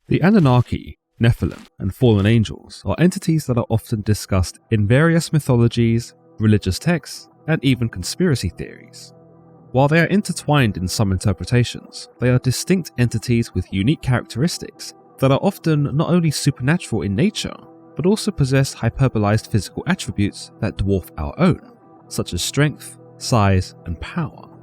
The Annunaki, Nephilim and Fallen Angels are entities that are often discussed in various mythologies, religious texts, and even conspiracy theories. While they are intertwined in some interpretations, they are distinct entities with unique characteristics that are often not only supernatural in nature, but also possess hyperbolized physical attributes that dwarf our own, such as strength, size, and power.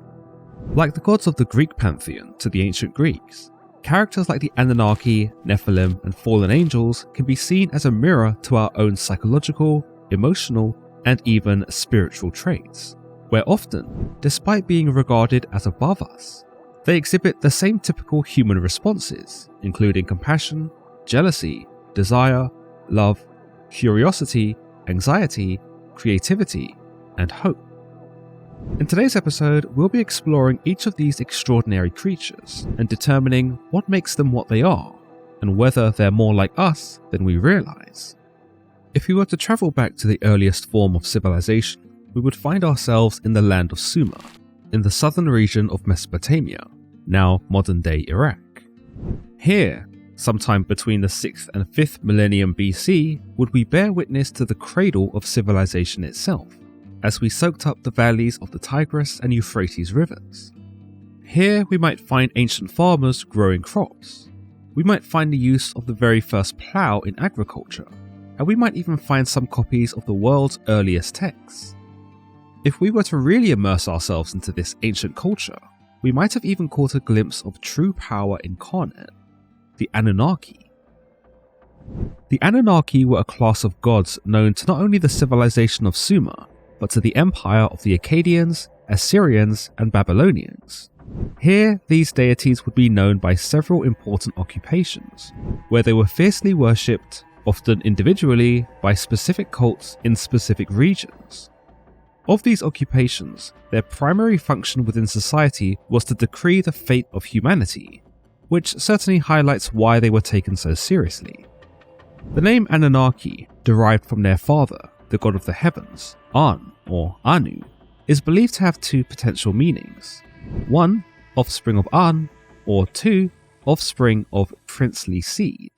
Like the gods of the Greek Pantheon to the ancient Greeks, characters like the Annunaki, Nephilim, and Fallen Angels can be seen as a mirror to our own psychological, emotional, and even spiritual traits, where often, despite being regarded as above us, they exhibit the same typical human responses, including compassion, jealousy, desire, love, curiosity, anxiety, creativity, and hope. In today's episode, we'll be exploring each of these extraordinary creatures and determining what makes them what they are, and whether they're more like us than we realize. If we were to travel back to the earliest form of civilization, we would find ourselves in the land of Sumer, in the southern region of Mesopotamia, now modern-day Iraq. Here, sometime between the 6th and 5th millennium BC, would we bear witness to the cradle of civilization itself, as we soaked up the valleys of the Tigris and Euphrates rivers. Here we might find ancient farmers growing crops. We might find the use of the very first plough in agriculture, and we might even find some copies of the world's earliest texts. If we were to really immerse ourselves into this ancient culture, we might have even caught a glimpse of true power incarnate, the Anunnaki. The Anunnaki were a class of gods known to not only the civilization of Sumer, but to the empire of the Akkadians, Assyrians, and Babylonians. Here, these deities would be known by several important occupations, where they were fiercely worshipped, often individually, by specific cults in specific regions. Of these occupations, their primary function within society was to decree the fate of humanity, which certainly highlights why they were taken so seriously. The name Anunnaki, derived from their father, the god of the heavens, An or Anu, is believed to have two potential meanings. 1, offspring of An, or 2, offspring of princely seed.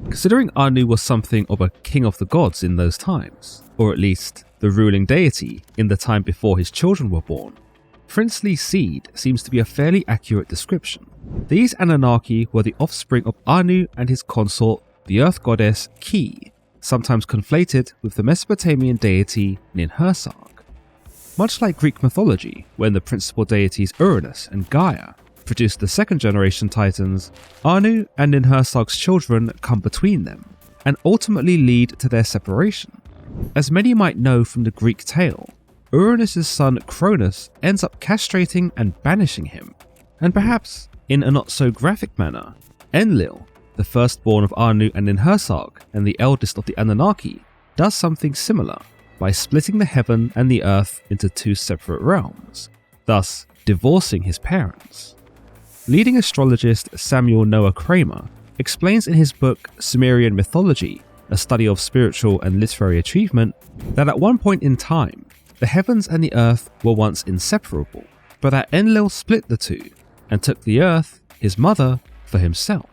Considering Anu was something of a king of the gods in those times, or at least the ruling deity in the time before his children were born, princely seed seems to be a fairly accurate description. These Anunnaki were the offspring of Anu and his consort, the earth goddess Ki, sometimes conflated with the Mesopotamian deity Ninhursag. Much like Greek mythology, when the principal deities Uranus and Gaia produced the second generation Titans, Anu and Ninhursag's children come between them, and ultimately lead to their separation. As many might know from the Greek tale, Uranus' son Cronus ends up castrating and banishing him, and perhaps, in a not so graphic manner, Enlil, the firstborn of Anu and Ninhursag and the eldest of the Anunnaki, does something similar by splitting the heaven and the earth into two separate realms, thus divorcing his parents. Leading astrologist Samuel Noah Kramer explains in his book Sumerian Mythology, a study of spiritual and literary achievement, that at one point in time, the heavens and the earth were once inseparable, but that Enlil split the two and took the earth, his mother, for himself.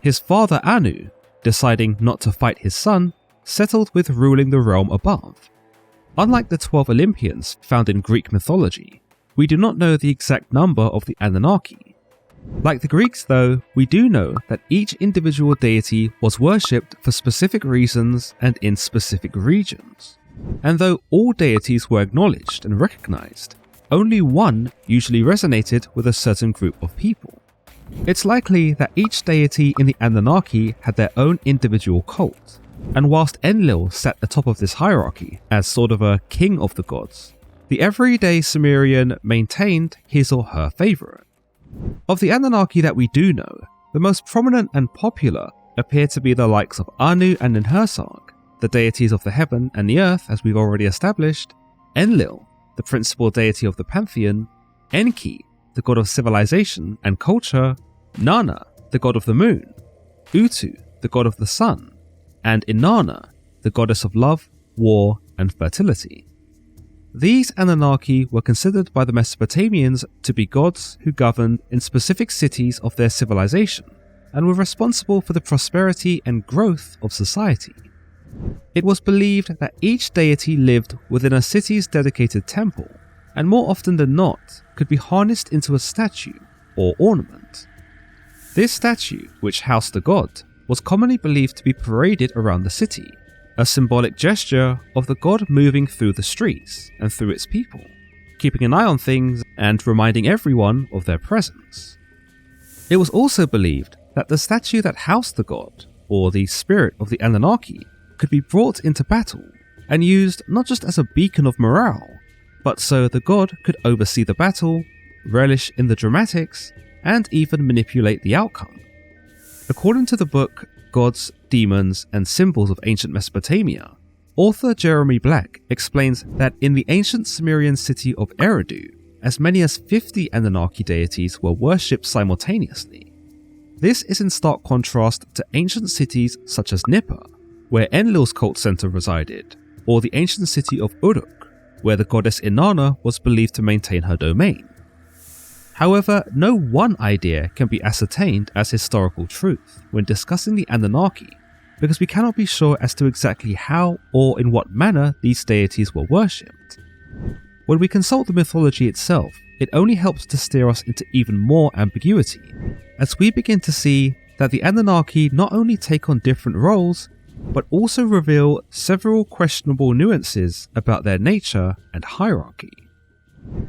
His father Anu, deciding not to fight his son, settled with ruling the realm above. Unlike the 12 Olympians found in Greek mythology, we do not know the exact number of the Anunnaki. Like the Greeks though, we do know that each individual deity was worshipped for specific reasons and in specific regions. And though all deities were acknowledged and recognized, only one usually resonated with a certain group of people. It's likely that each deity in the Anunnaki had their own individual cult, and whilst Enlil sat atop of this hierarchy as sort of a king of the gods, the everyday Sumerian maintained his or her favourite. Of the Anunnaki that we do know, the most prominent and popular appear to be the likes of Anu and Ninhursag, the deities of the heaven and the earth as we've already established, Enlil, the principal deity of the Pantheon, Enki, the god of civilization and culture, Nana, the god of the moon, Utu, the god of the sun, and Inanna, the goddess of love, war, and fertility. These Anunnaki were considered by the Mesopotamians to be gods who governed in specific cities of their civilization, and were responsible for the prosperity and growth of society. It was believed that each deity lived within a city's dedicated temple, and more often than not could be harnessed into a statue or ornament. This statue, which housed the god, was commonly believed to be paraded around the city, a symbolic gesture of the god moving through the streets and through its people, keeping an eye on things and reminding everyone of their presence. It was also believed that the statue that housed the god, or the spirit of the Anunnaki, could be brought into battle and used not just as a beacon of morale, but so the god could oversee the battle, relish in the dramatics, and even manipulate the outcome. According to the book Gods, Demons, and Symbols of Ancient Mesopotamia, author Jeremy Black explains that in the ancient Sumerian city of Eridu, as many as 50 Anunnaki deities were worshipped simultaneously. This is in stark contrast to ancient cities such as Nippur, where Enlil's cult center resided, or the ancient city of Uruk, where the goddess Inanna was believed to maintain her domain. However, no one idea can be ascertained as historical truth when discussing the Anunnaki, because we cannot be sure as to exactly how or in what manner these deities were worshipped. When we consult the mythology itself, it only helps to steer us into even more ambiguity, as we begin to see that the Anunnaki not only take on different roles, but also reveal several questionable nuances about their nature and hierarchy.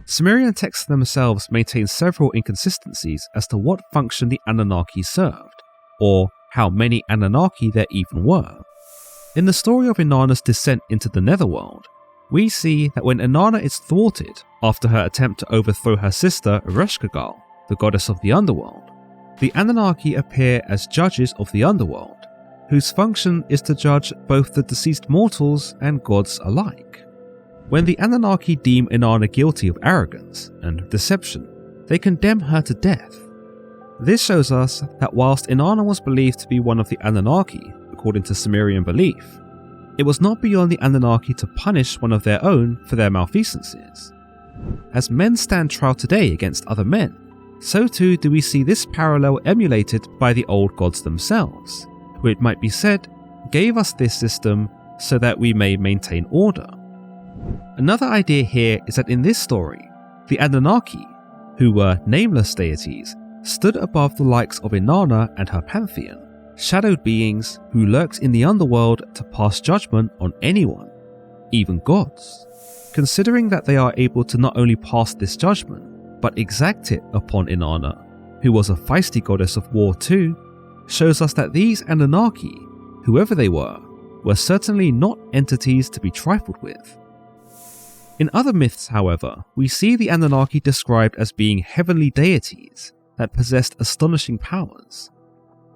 Sumerian texts themselves maintain several inconsistencies as to what function the Anunnaki served, or how many Anunnaki there even were. In the story of Inanna's descent into the netherworld, we see that when Inanna is thwarted after her attempt to overthrow her sister Ereshkigal, the goddess of the underworld, the Anunnaki appear as judges of the underworld, whose function is to judge both the deceased mortals and gods alike. When the Anunnaki deem Inanna guilty of arrogance and deception, they condemn her to death. This shows us that whilst Inanna was believed to be one of the Anunnaki, according to Sumerian belief, it was not beyond the Anunnaki to punish one of their own for their malfeasances. As men stand trial today against other men, so too do we see this parallel emulated by the old gods themselves, who it might be said gave us this system so that we may maintain order. Another idea here is that in this story, the Anunnaki, who were nameless deities, stood above the likes of Inanna and her pantheon, shadowed beings who lurked in the underworld to pass judgment on anyone, even gods. Considering that they are able to not only pass this judgment, but exact it upon Inanna, who was a feisty goddess of war too, shows us that these Anunnaki, whoever they were certainly not entities to be trifled with. In other myths, however, we see the Anunnaki described as being heavenly deities that possessed astonishing powers.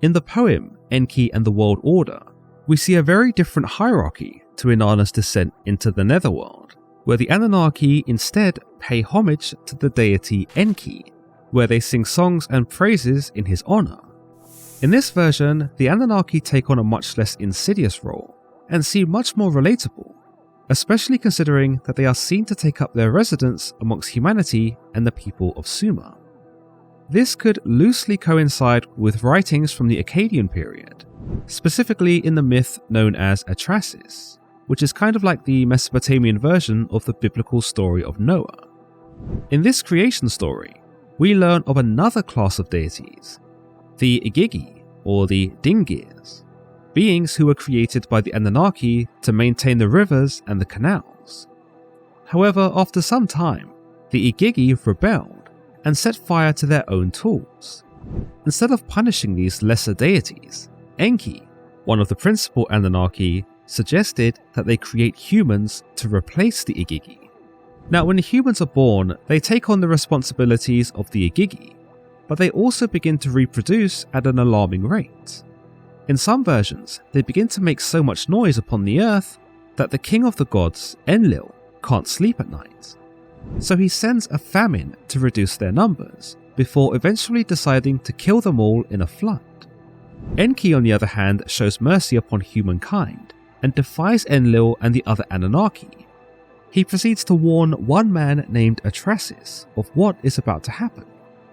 In the poem Enki and the World Order, we see a very different hierarchy to Inanna's descent into the netherworld, where the Anunnaki instead pay homage to the deity Enki, where they sing songs and praises in his honor. In this version, the Anunnaki take on a much less insidious role and seem much more relatable, especially considering that they are seen to take up their residence amongst humanity and the people of Sumer. This could loosely coincide with writings from the Akkadian period, specifically in the myth known as Atrasis, which is kind of like the Mesopotamian version of the biblical story of Noah. In this creation story, we learn of another class of deities, the Igigi, or the Dingirs, beings who were created by the Anunnaki to maintain the rivers and the canals. However, after some time, the Igigi rebelled and set fire to their own tools. Instead of punishing these lesser deities, Enki, one of the principal Anunnaki, suggested that they create humans to replace the Igigi. Now, when humans are born, they take on the responsibilities of the Igigi, but they also begin to reproduce at an alarming rate. In some versions, they begin to make so much noise upon the earth that the king of the gods, Enlil, can't sleep at night. So he sends a famine to reduce their numbers, before eventually deciding to kill them all in a flood. Enki, on the other hand, shows mercy upon humankind and defies Enlil and the other Anunnaki. He proceeds to warn one man named Atrasis of what is about to happen,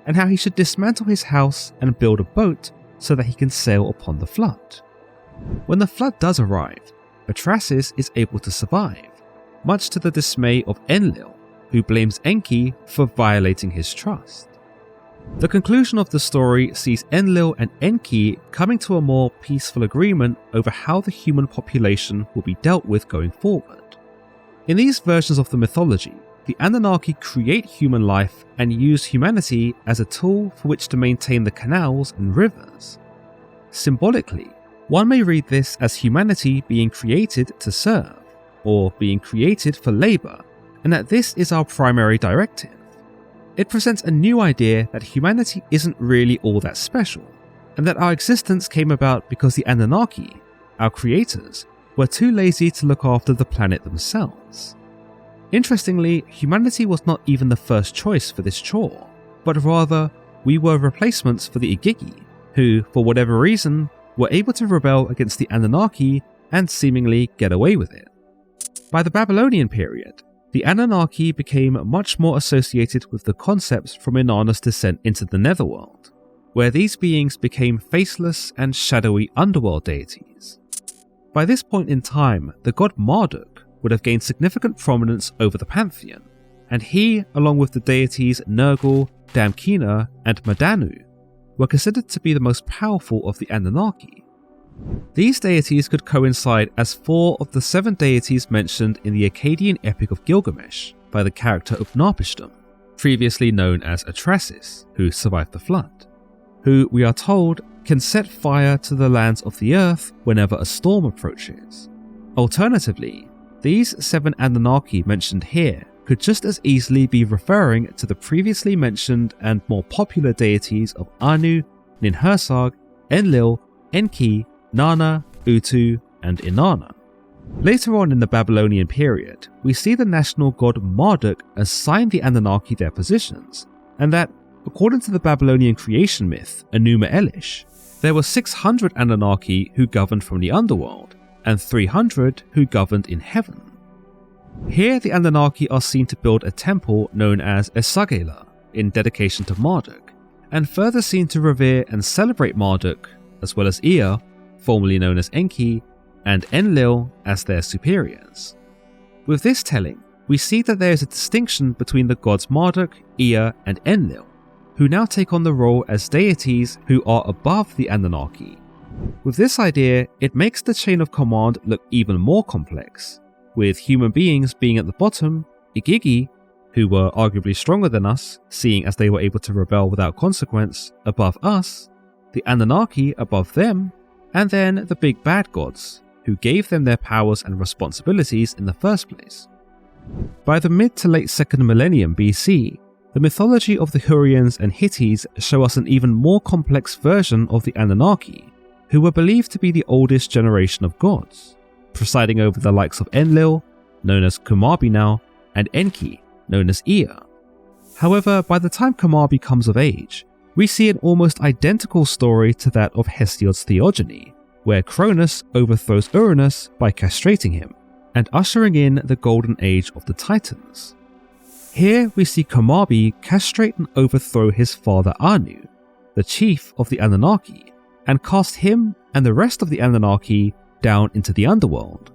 and how he should dismantle his house and build a boat so that he can sail upon the flood. When the flood does arrive, Atrasis is able to survive, much to the dismay of Enlil, who blames Enki for violating his trust. The conclusion of the story sees Enlil and Enki coming to a more peaceful agreement over how the human population will be dealt with going forward. In these versions of the mythology, the Anunnaki create human life and use humanity as a tool for which to maintain the canals and rivers. Symbolically, one may read this as humanity being created to serve, or being created for labour, and that this is our primary directive. It presents a new idea that humanity isn't really all that special, and that our existence came about because the Anunnaki, our creators, were too lazy to look after the planet themselves. Interestingly, humanity was not even the first choice for this chore, but rather we were replacements for the Igigi, who, for whatever reason, were able to rebel against the Anunnaki and seemingly get away with it. By the Babylonian period, the Anunnaki became much more associated with the concepts from Inanna's descent into the netherworld, where these beings became faceless and shadowy underworld deities. By this point in time, the god Marduk would have gained significant prominence over the Pantheon, and he, along with the deities Nergal, Damkina, and Madanu, were considered to be the most powerful of the Anunnaki. These deities could coincide as 4 of the 7 deities mentioned in the Akkadian epic of Gilgamesh by the character Utnapishtim, previously known as Atrasis, who survived the flood, who, we are told, can set fire to the lands of the earth whenever a storm approaches. Alternatively, these 7 Anunnaki mentioned here could just as easily be referring to the previously mentioned and more popular deities of Anu, Ninhursag, Enlil, Enki, Nana, Utu, and Inanna. Later on in the Babylonian period, we see the national god Marduk assign the Anunnaki their positions, and that, according to the Babylonian creation myth Enuma Elish, there were 600 Anunnaki who governed from the underworld, and 300 who governed in heaven. Here the Anunnaki are seen to build a temple known as Esagila in dedication to Marduk, and further seen to revere and celebrate Marduk, as well as Ea, formerly known as Enki, and Enlil as their superiors. With this telling, we see that there is a distinction between the gods Marduk, Ea, and Enlil, who now take on the role as deities who are above the Anunnaki. With this idea, it makes the chain of command look even more complex, with human beings being at the bottom, Igigi, who were arguably stronger than us, seeing as they were able to rebel without consequence, above us, the Anunnaki above them, and then the big bad gods, who gave them their powers and responsibilities in the first place. By the mid to late 2nd millennium BC, the mythology of the Hurrians and Hittites show us an even more complex version of the Anunnaki, who were believed to be the oldest generation of gods, presiding over the likes of Enlil, known as Kumarbi now, and Enki, known as Ea. However, by the time Kumarbi comes of age, we see an almost identical story to that of Hesiod's theogony, where Cronus overthrows Uranus by castrating him, and ushering in the golden age of the Titans. Here we see Kumarbi castrate and overthrow his father Anu, the chief of the Anunnaki, and cast him and the rest of the Anunnaki down into the underworld.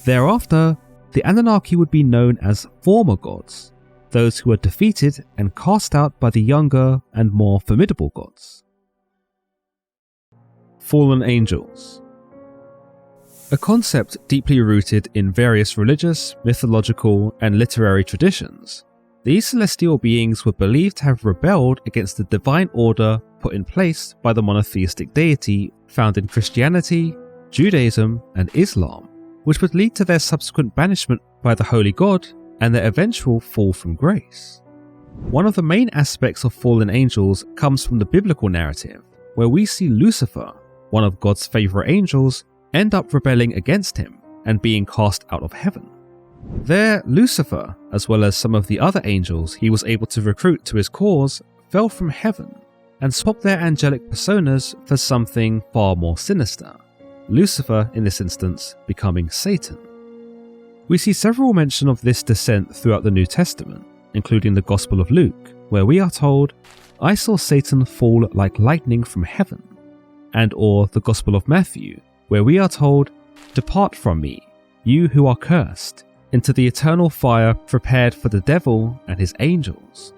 Thereafter, the Anunnaki would be known as former gods, those who were defeated and cast out by the younger and more formidable gods. Fallen Angels. A concept deeply rooted in various religious, mythological, and literary traditions, these celestial beings were believed to have rebelled against the divine order put in place by the monotheistic deity found in Christianity, Judaism, and Islam, which would lead to their subsequent banishment by the holy god and their eventual fall from grace. One of the main aspects of fallen angels comes from the biblical narrative, where we see Lucifer, one of God's favourite angels, end up rebelling against him and being cast out of heaven. There, Lucifer, as well as some of the other angels he was able to recruit to his cause, fell from heaven and swapped their angelic personas for something far more sinister, Lucifer in this instance becoming Satan. We see several mention of this descent throughout the New Testament, including the Gospel of Luke, where we are told, "I saw Satan fall like lightning from heaven." and/or the Gospel of Matthew, where we are told, "Depart from me, you who are cursed, into the eternal fire prepared for the devil and his angels."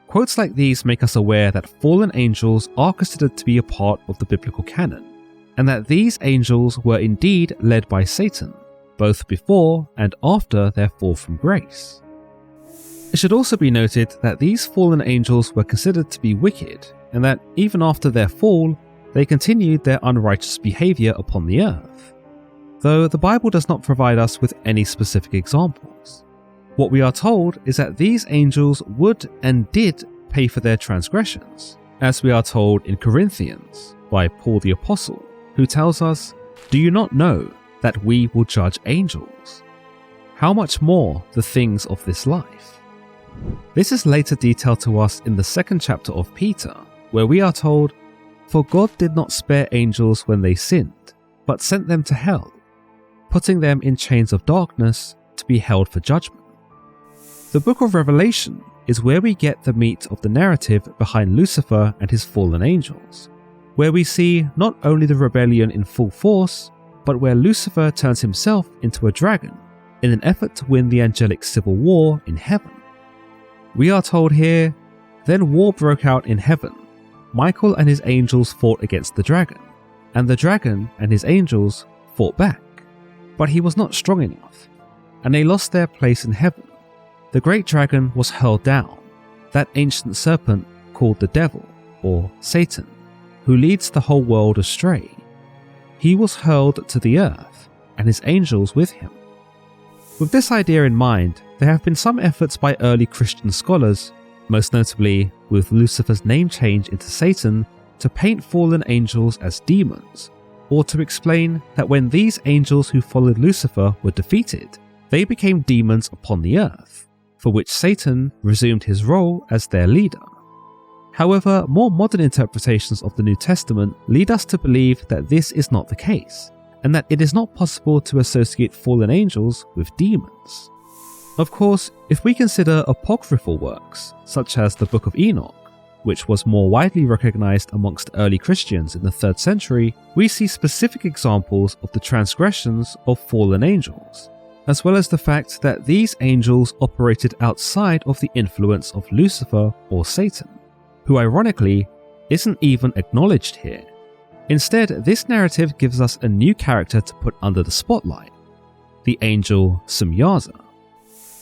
Quotes like these make us aware that fallen angels are considered to be a part of the biblical canon, and that these angels were indeed led by Satan, both before and after their fall from grace. It should also be noted that these fallen angels were considered to be wicked, and that even after their fall, they continued their unrighteous behavior upon the earth, though the Bible does not provide us with any specific examples. What we are told is that these angels would and did pay for their transgressions, as we are told in Corinthians by Paul the Apostle, who tells us, "Do you not know that we will judge angels? How much more the things of this life?" This is later detailed to us in the 2nd chapter of Peter, where we are told, "For God did not spare angels when they sinned, but sent them to hell, putting them in chains of darkness to be held for judgment." The book of Revelation is where we get the meat of the narrative behind Lucifer and his fallen angels, where we see not only the rebellion in full force, but where Lucifer turns himself into a dragon in an effort to win the angelic civil war in heaven. We are told here, "Then war broke out in heaven. Michael and his angels fought against the dragon, and the dragon and his angels fought back. But he was not strong enough, and they lost their place in heaven. The great dragon was hurled down, that ancient serpent called the devil, or Satan, who leads the whole world astray. He was hurled to the earth, and his angels with him." With this idea in mind, there have been some efforts by early Christian scholars, most notably with Lucifer's name change into Satan, to paint fallen angels as demons, or to explain that when these angels who followed Lucifer were defeated, they became demons upon the earth, for which Satan resumed his role as their leader. However, more modern interpretations of the New Testament lead us to believe that this is not the case, and that it is not possible to associate fallen angels with demons. Of course, if we consider apocryphal works, such as the Book of Enoch, which was more widely recognized amongst early Christians in the 3rd century, we see specific examples of the transgressions of fallen angels, as well as the fact that these angels operated outside of the influence of Lucifer or Satan, who ironically isn't even acknowledged here. Instead, this narrative gives us a new character to put under the spotlight, the angel Semyaza.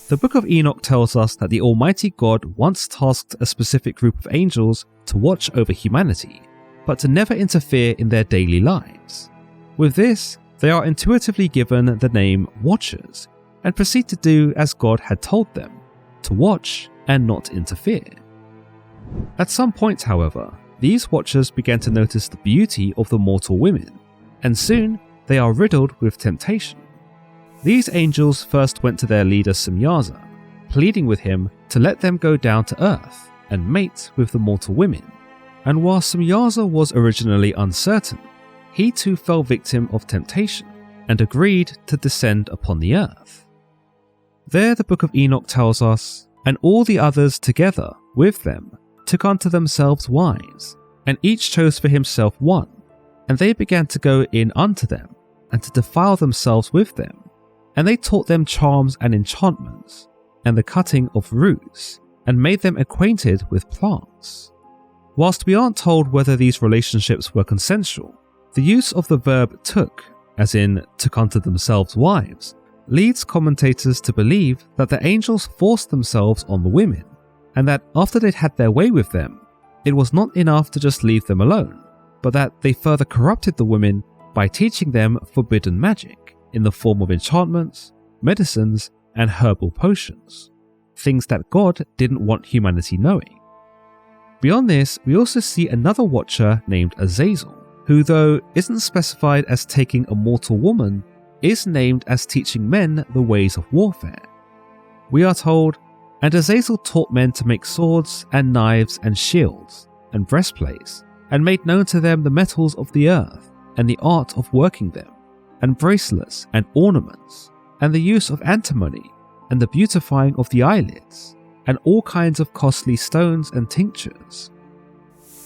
The Book of Enoch tells us that the Almighty God once tasked a specific group of angels to watch over humanity, but to never interfere in their daily lives. With this, they are intuitively given the name Watchers, and proceed to do as God had told them, to watch and not interfere. At some point, however, these Watchers began to notice the beauty of the mortal women, and soon they are riddled with temptation. These angels first went to their leader Semyaza, pleading with him to let them go down to earth and mate with the mortal women. And while Semyaza was originally uncertain, he too fell victim of temptation and agreed to descend upon the earth. There the Book of Enoch tells us, "And all the others together with them took unto themselves wives, and each chose for himself one, and they began to go in unto them, and to defile themselves with them. And they taught them charms and enchantments, and the cutting of roots, and made them acquainted with plants." Whilst we aren't told whether these relationships were consensual, the use of the verb took, as in took unto themselves wives, leads commentators to believe that the angels forced themselves on the women, and that after they'd had their way with them, it was not enough to just leave them alone, but that they further corrupted the women by teaching them forbidden magic in the form of enchantments, medicines, and herbal potions, things that God didn't want humanity knowing. Beyond this, we also see another watcher named Azazel, who, though isn't specified as taking a mortal woman, is named as teaching men the ways of warfare. We are told, "And Azazel taught men to make swords and knives and shields and breastplates, and made known to them the metals of the earth and the art of working them, and bracelets and ornaments, and the use of antimony, and the beautifying of the eyelids, and all kinds of costly stones and tinctures."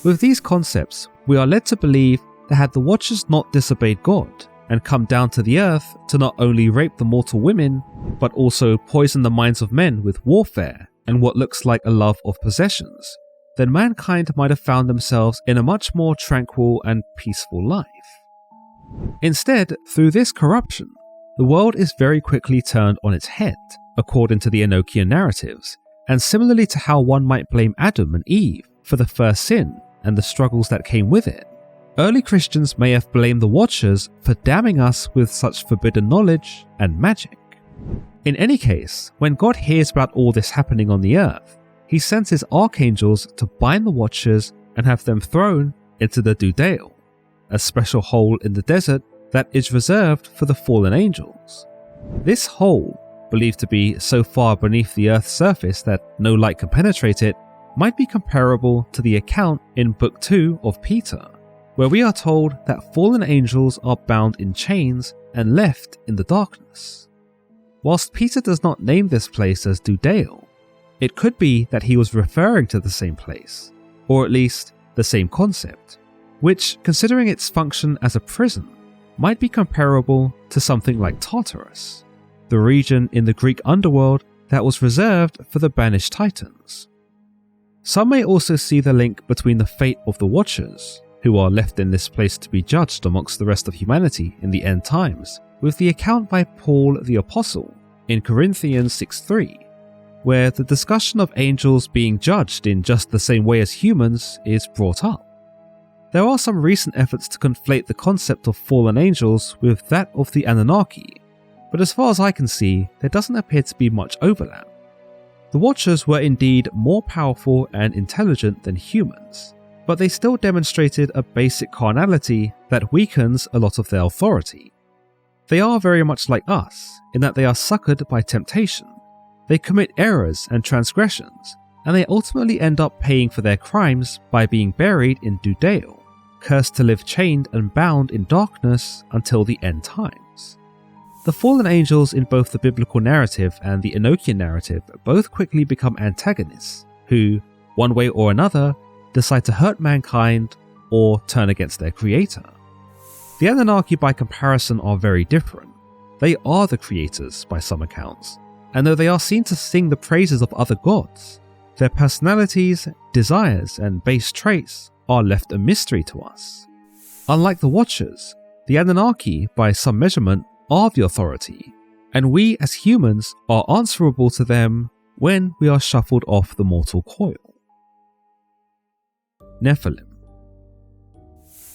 With these concepts, we are led to believe that had the Watchers not disobeyed God and come down to the earth to not only rape the mortal women, but also poison the minds of men with warfare and what looks like a love of possessions, then mankind might have found themselves in a much more tranquil and peaceful life. Instead, through this corruption, the world is very quickly turned on its head, according to the Enochian narratives, and similarly to how one might blame Adam and Eve for the first sin and the struggles that came with it, early Christians may have blamed the Watchers for damning us with such forbidden knowledge and magic. In any case, when God hears about all this happening on the earth, he sends his archangels to bind the Watchers and have them thrown into the Dudale, a special hole in the desert that is reserved for the fallen angels. This hole, believed to be so far beneath the earth's surface that no light can penetrate it, might be comparable to the account in Book 2 of Peter, where we are told that fallen angels are bound in chains and left in the darkness. Whilst Peter does not name this place as Dudale, it could be that he was referring to the same place, or at least the same concept, which, considering its function as a prison, might be comparable to something like Tartarus, the region in the Greek underworld that was reserved for the banished Titans. Some may also see the link between the fate of the Watchers, who are left in this place to be judged amongst the rest of humanity in the end times, with the account by Paul the Apostle in Corinthians 6:3, where the discussion of angels being judged in just the same way as humans is brought up. There are some recent efforts to conflate the concept of fallen angels with that of the Anunnaki, but as far as I can see, there doesn't appear to be much overlap. The Watchers were indeed more powerful and intelligent than humans, but they still demonstrated a basic carnality that weakens a lot of their authority. They are very much like us, in that they are suckered by temptation. They commit errors and transgressions, and they ultimately end up paying for their crimes by being buried in Dudale, cursed to live chained and bound in darkness until the end times. The fallen angels in both the biblical narrative and the Enochian narrative both quickly become antagonists, who, one way or another, decide to hurt mankind or turn against their creator. The Anunnaki by comparison are very different. They are the creators by some accounts, and though they are seen to sing the praises of other gods, their personalities, desires, and base traits are left a mystery to us. Unlike the Watchers, the Anunnaki, by some measurement, are the authority, and we as humans are answerable to them when we are shuffled off the mortal coil. Nephilim.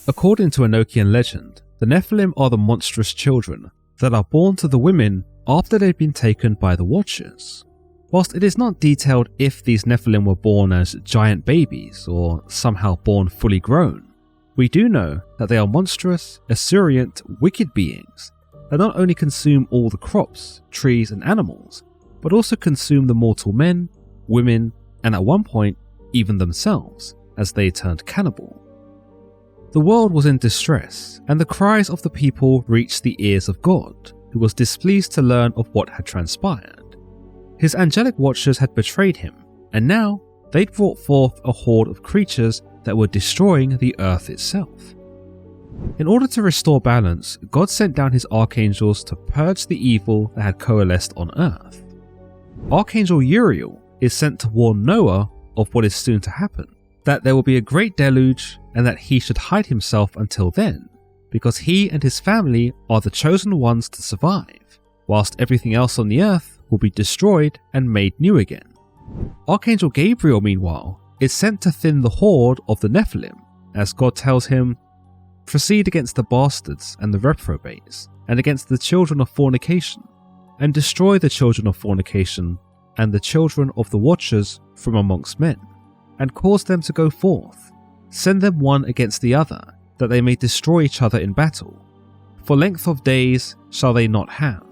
According to Enochian legend, the Nephilim are the monstrous children that are born to the women after they've been taken by the Watchers. Whilst it is not detailed if these Nephilim were born as giant babies or somehow born fully grown, we do know that they are monstrous, esurient, wicked beings that not only consume all the crops, trees and animals, but also consume the mortal men, women, and at one point, even themselves, as they turned cannibal. The world was in distress, and the cries of the people reached the ears of God, who was displeased to learn of what had transpired. His angelic watchers had betrayed him, and now they'd brought forth a horde of creatures that were destroying the earth itself. In order to restore balance, God sent down his archangels to purge the evil that had coalesced on earth. Archangel Uriel is sent to warn Noah of what is soon to happen, that there will be a great deluge and that he should hide himself until then, because he and his family are the chosen ones to survive, whilst everything else on the earth will be destroyed and made new again. Archangel Gabriel, meanwhile, is sent to thin the horde of the Nephilim, as God tells him, "Proceed against the bastards and the reprobates, and against the children of fornication, and destroy the children of fornication and the children of the Watchers from amongst men, and cause them to go forth. Send them one against the other, that they may destroy each other in battle. For length of days shall they not have."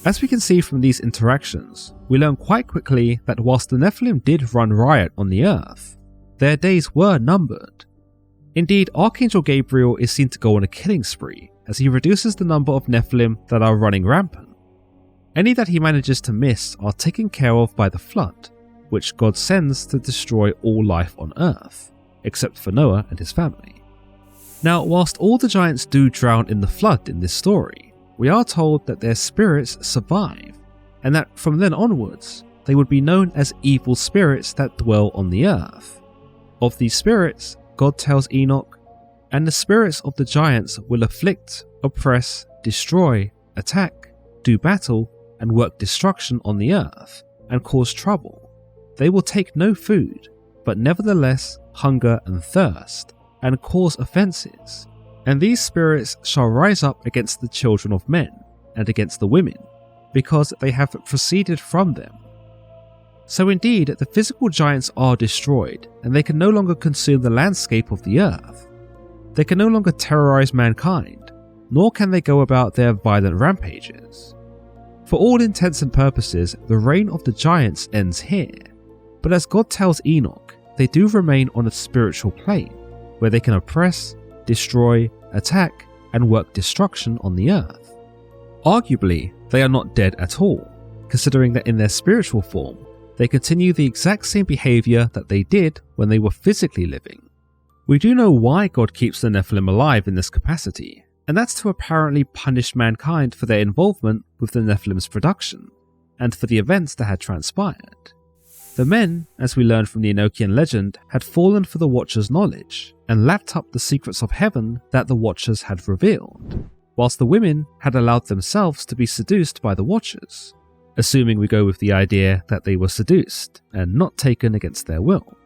As we can see from these interactions, we learn quite quickly that whilst the Nephilim did run riot on the earth, their days were numbered. Indeed, Archangel Gabriel is seen to go on a killing spree as he reduces the number of Nephilim that are running rampant. Any that he manages to miss are taken care of by the flood, which God sends to destroy all life on earth, except for Noah and his family. Now, whilst all the giants do drown in the flood in this story, we are told that their spirits survive, and that from then onwards, they would be known as evil spirits that dwell on the earth. Of these spirits, God tells Enoch, "And the spirits of the giants will afflict, oppress, destroy, attack, do battle, and work destruction on the earth, and cause trouble. They will take no food, but nevertheless hunger and thirst, and cause offences. And these spirits shall rise up against the children of men, and against the women, because they have proceeded from them." So indeed, the physical giants are destroyed, and they can no longer consume the landscape of the earth. They can no longer terrorize mankind, nor can they go about their violent rampages. For all intents and purposes, the reign of the giants ends here, but as God tells Enoch, they do remain on a spiritual plane, where they can oppress, destroy, attack, and work destruction on the earth. Arguably, they are not dead at all, considering that in their spiritual form, they continue the exact same behaviour that they did when they were physically living. We do know why God keeps the Nephilim alive in this capacity, and that's to apparently punish mankind for their involvement with the Nephilim's production, and for the events that had transpired. The men, as we learn from the Enochian legend, had fallen for the Watchers' knowledge, and lapped up the secrets of heaven that the Watchers had revealed, whilst the women had allowed themselves to be seduced by the Watchers, assuming we go with the idea that they were seduced, and not taken against their will.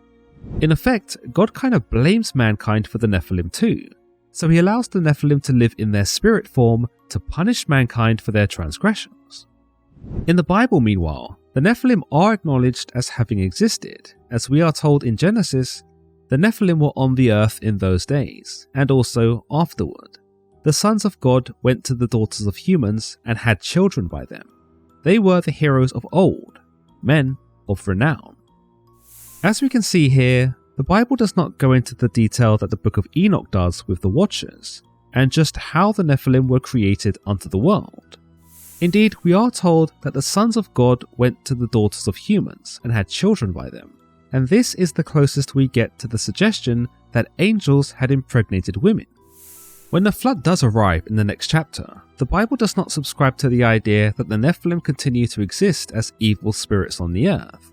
In effect, God kind of blames mankind for the Nephilim too, so he allows the Nephilim to live in their spirit form to punish mankind for their transgressions. In the Bible, meanwhile, the Nephilim are acknowledged as having existed, as we are told in Genesis, the Nephilim were on the earth in those days, and also afterward. The sons of God went to the daughters of humans and had children by them. They were the heroes of old, men of renown. As we can see here, the Bible does not go into the detail that the Book of Enoch does with the Watchers, and just how the Nephilim were created unto the world. Indeed, we are told that the sons of God went to the daughters of humans and had children by them, and this is the closest we get to the suggestion that angels had impregnated women. When the flood does arrive in the next chapter, the Bible does not subscribe to the idea that the Nephilim continue to exist as evil spirits on the earth.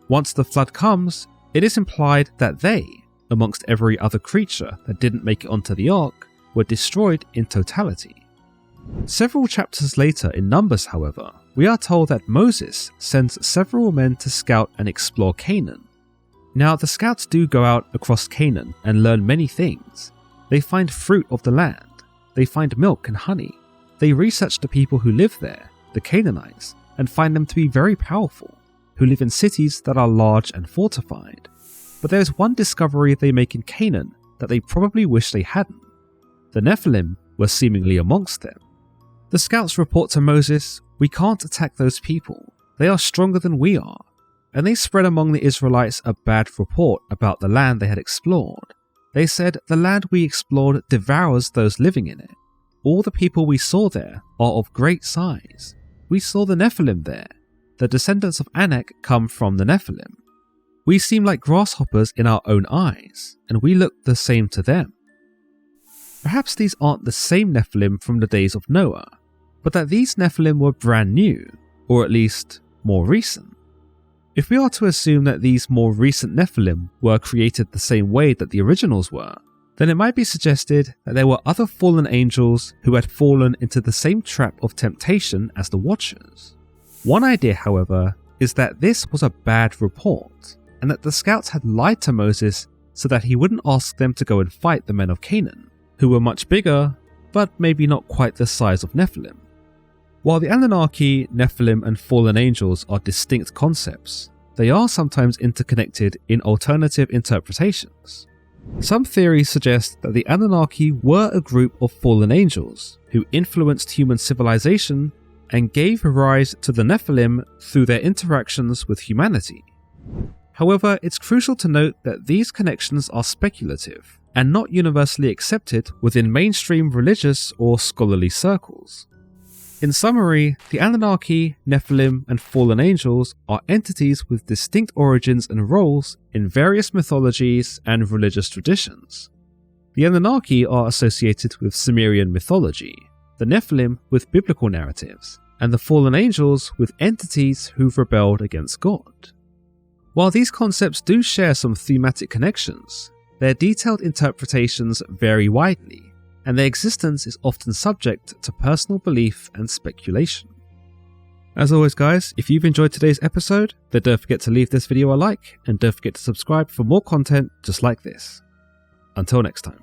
Once the flood comes, it is implied that they, amongst every other creature that didn't make it onto the ark, were destroyed in totality. Several chapters later in Numbers, however, we are told that Moses sends several men to scout and explore Canaan. Now, the scouts do go out across Canaan and learn many things. They find fruit of the land, they find milk and honey, they research the people who live there, the Canaanites, and find them to be very powerful, who live in cities that are large and fortified. But there is one discovery they make in Canaan that they probably wish they hadn't. The Nephilim were seemingly amongst them. The scouts report to Moses, "We can't attack those people, they are stronger than we are," and they spread among the Israelites a bad report about the land they had explored. They said, "The land we explored devours those living in it. All the people we saw there are of great size. We saw the Nephilim there. The descendants of Anak come from the Nephilim. We seem like grasshoppers in our own eyes, and we look the same to them." Perhaps these aren't the same Nephilim from the days of Noah, but that these Nephilim were brand new, or at least more recent. If we are to assume that these more recent Nephilim were created the same way that the originals were, then it might be suggested that there were other fallen angels who had fallen into the same trap of temptation as the Watchers. One idea, however, is that this was a bad report, and that the scouts had lied to Moses so that he wouldn't ask them to go and fight the men of Canaan, who were much bigger, but maybe not quite the size of Nephilim. While the Annunaki, Nephilim, and Fallen Angels are distinct concepts, they are sometimes interconnected in alternative interpretations. Some theories suggest that the Anunnaki were a group of fallen angels who influenced human civilization and gave rise to the Nephilim through their interactions with humanity. However, it's crucial to note that these connections are speculative and not universally accepted within mainstream religious or scholarly circles. In summary, the Anunnaki, Nephilim, and Fallen Angels are entities with distinct origins and roles in various mythologies and religious traditions. The Anunnaki are associated with Sumerian mythology, the Nephilim with biblical narratives, and the fallen angels with entities who've rebelled against God. While these concepts do share some thematic connections, their detailed interpretations vary widely, and their existence is often subject to personal belief and speculation. As always guys, if you've enjoyed today's episode, then don't forget to leave this video a like, and don't forget to subscribe for more content just like this. Until next time.